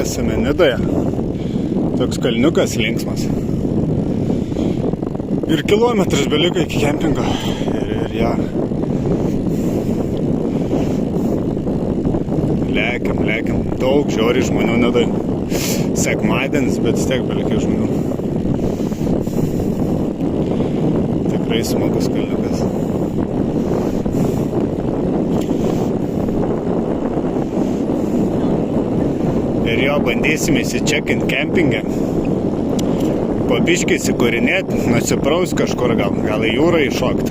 Esame Nidoje. Toks kalniukas linksmas. Ir kilometras beliko iki kempingo. Ir ja. Lekiam. Daug žiauriai žmonių Nidoje. Sekmadienis, bet vis tiek beliko žmonių. Tikrai smagus kalniukas. Ir jo bandysime įsičekint kempingę. Po biškį įsikūrinėti, nusipraus kažkur gal į jūrą įšokt.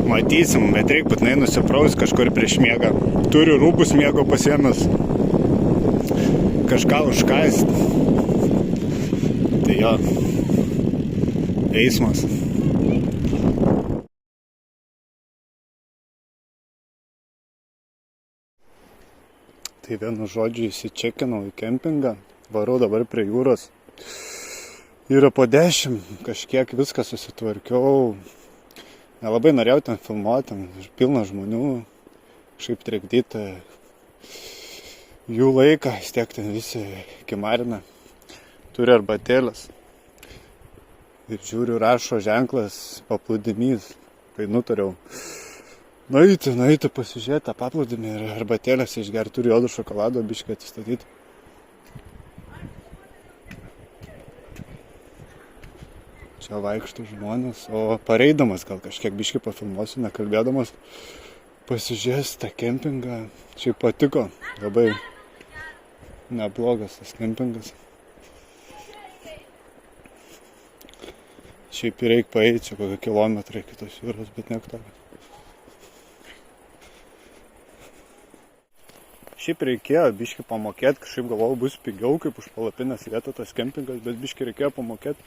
Matysim, bet reik būtinai nusipraus kažkur prieš miegą. Turiu rūbus miego pasiėmęs. Kažką užkaist. Tai jo. Eismas. Tai vienu žodžiu įsičekinau į kempingą, varau dabar prie jūros. Yra po 10, kažkiek viską susitvarkiau. Nelabai norėjau ten filmuoti, ten pilna žmonių, kažkaip trikdyti jų laiką, vis tiek ten visi kimarina. Turi arbatėlės. Ir žiūriu, rašo ženklas paplūdimys, tai nutariau nueiti pasižiūrėti tą paplūdimį ir arbatėlės išgerti, turiu juodo šokolado, biškį atsistatyti. Čia vaikšto žmonės, o pareidamas gal kažkiek biškį pafilmuosiu, nekalbėdamas, pasižiūrėsiu tą kempingą. Šiaip patiko, labai neblogas tas kempingas. Šiaip reikia paeiti, čia kokį kilometrą iki tos jūros, bet nieko tokio. Šiaip reikėjo biškį pamokėti, kažkaip galvojau, bus pigiau kaip už palapinės vietą tas kempingas, bet biškį reikėjo pamokėti,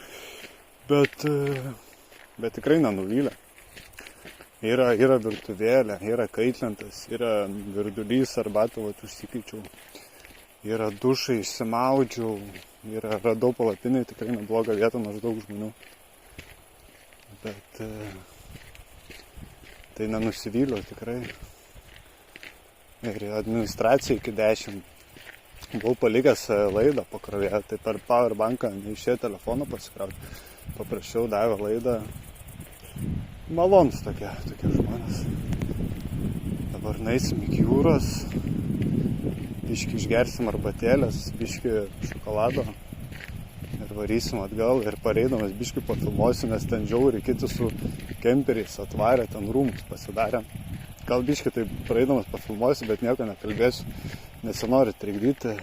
bet tikrai nenuvylė. Yra virtuvėlė, yra kaitlintas, yra virdulys, arbatą užsikeičiau, yra dušai, išsimaudžiau, radau palapinį, tikrai neblogą vietą, nors daug žmonių. Bet tai nenusivyliau tikrai. Ir administracija iki 10. Buvau palikęs laidą pakrovėje, tai per powerbanką neišėjo telefoną pasikrauti. Paprašiau, davė laidą. Malonus tokie žmonės. Dabar nueisim iki jūros. Biškį išgersim arbatėlės, biškį šokolado. Ir varysim atgal ir pareidamas biškį pafilmuosiu, nes ten žiauriai kiti su kemperiais atvarė, ten rūmus pasidarė. Gal biškį tai praeidamas pafilmuosiu, bet nieko nekalbėsiu, nesinori trikdyti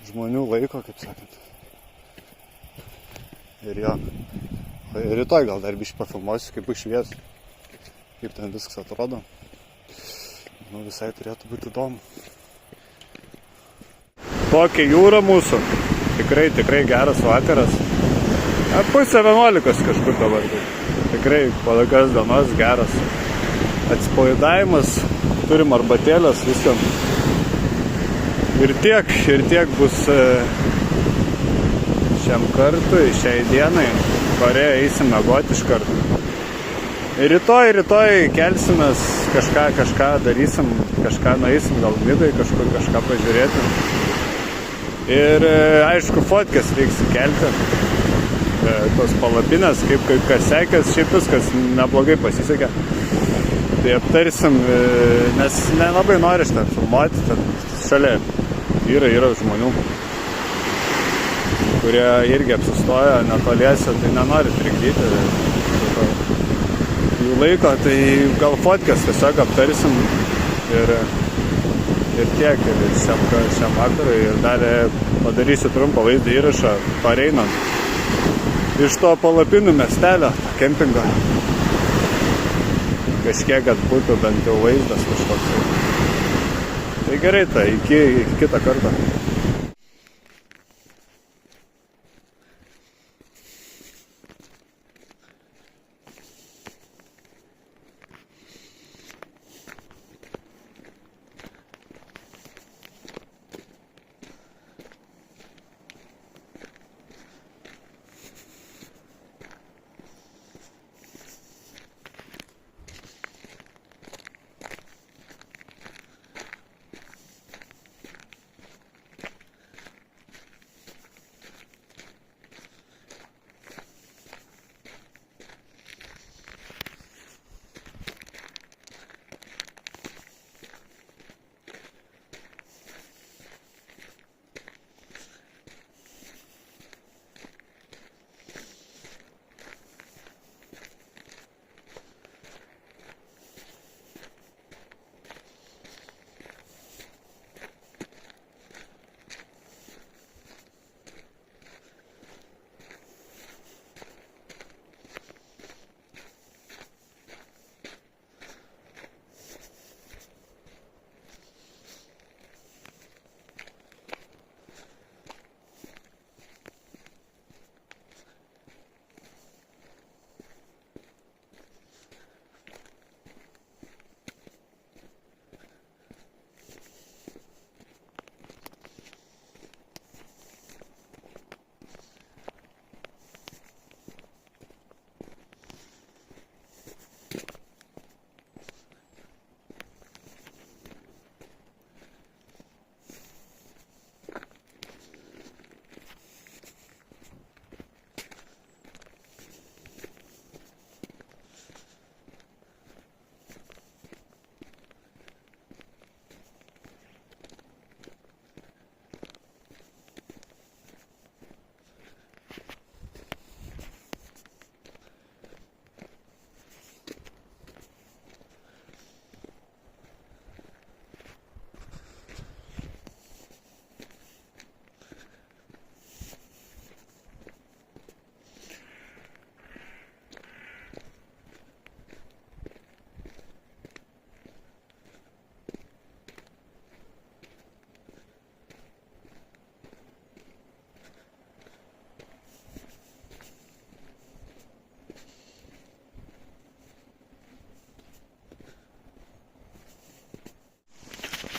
žmonių laiko, kaip sakant. Ir jo, rytoj gal dar biškį pafilmuosiu, kaip švies, kaip ten viskas atrodo. Visai turėtų būti įdomu. Tokia jūra mūsų, tikrai geras vakaras. Pusė 11 kažkur dabar, tikrai po tokios dienos geras. Atsipalaidavimas, turim arbatėlės, viską. Ir tiek bus šiam kartui, šiai dienai. Bare eisim mėgoti iš karto. Ir rytoj kelsimės, kažką darysim, kažką nueisim, gal Nidai kažkur kažką pažiūrėti. Ir aišku, fotkės reiks įkelti. Tos palapinės, kaip kas sekės, šiaip viskas neblogai pasisekė. Tai aptarsim, nes nelabai nori šitą filmuoti, ten šalia yra žmonių, kurie irgi apsistojo netoliese, tai nenori trikdyti jų laiko, tai gal fotkės tiesiog aptarsim ir tiek, ir šiam vakarui, ir dar padarysiu trumpą vaizdą įrašą pareinant iš to palapinų miestelio, kempingo. Kažkiek, kad būtų bent jau vaizdas kažkoks. Tai gerai, tai iki kitą kartą.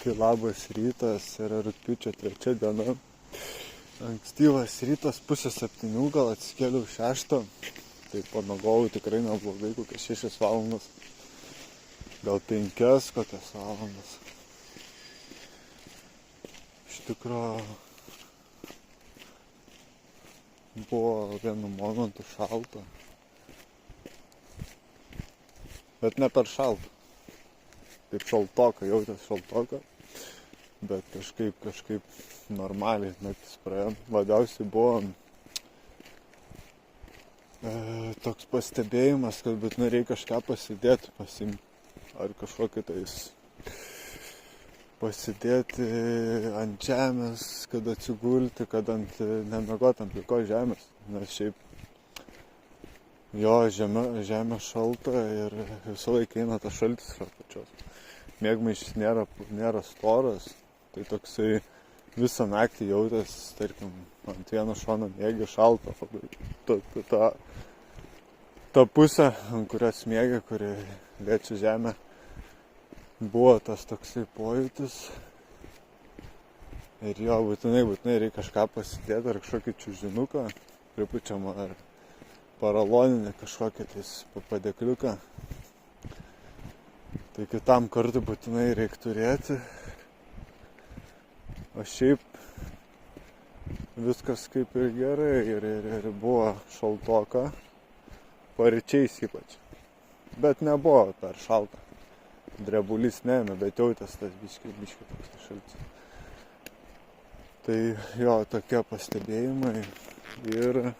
Tai labas rytas, yra rugpjūčio 3 diena. Ankstyvas rytas, 6:30, gal atsikėliau 6. Tai pamegojau tikrai neblogai, kokias 6 valandas. Gal 5 kokias valandas. Iš tikrųjų buvo vienu momentu šalta. Bet ne per šalta. Taip šaltoka, jautės šaltoka. Bet kažkaip normaliai naktis praėjo. Labiausiai buvo toks pastebėjimas, kad būtinai reikia kažką pasidėti, pasimti. Ar kažkokį tais pasidėti ant žemės, kad atsigulti, kad nemiegot ant plikos žemės. Nes šiaip jo žemė šalta ir visą laiką eina tas šaltis yra pačios. Miegmaišis nėra storas, tai toksai visą naktį jautės, tarkim, ant vieno šono miegi šalta. Ta pusė, ant kurios miegi, kuri liečia žemę, buvo tas toksai pojūtis. Ir jo, būtinai reikia kažką pasidėti, ar kažkokį čiužinuką, pripučiamą, ar paraloninį kažkokį tais padėkliuką. Tai kitam kartui būtinai reikia turėti. O šiaip viskas kaip ir gerai ir buvo šaltoka, paryčiais ypač. Bet nebuvo per šalta. Drebulys neėmė, bet jautės tas biški toks šaltis. Tai jo, tokie pastebėjimai ir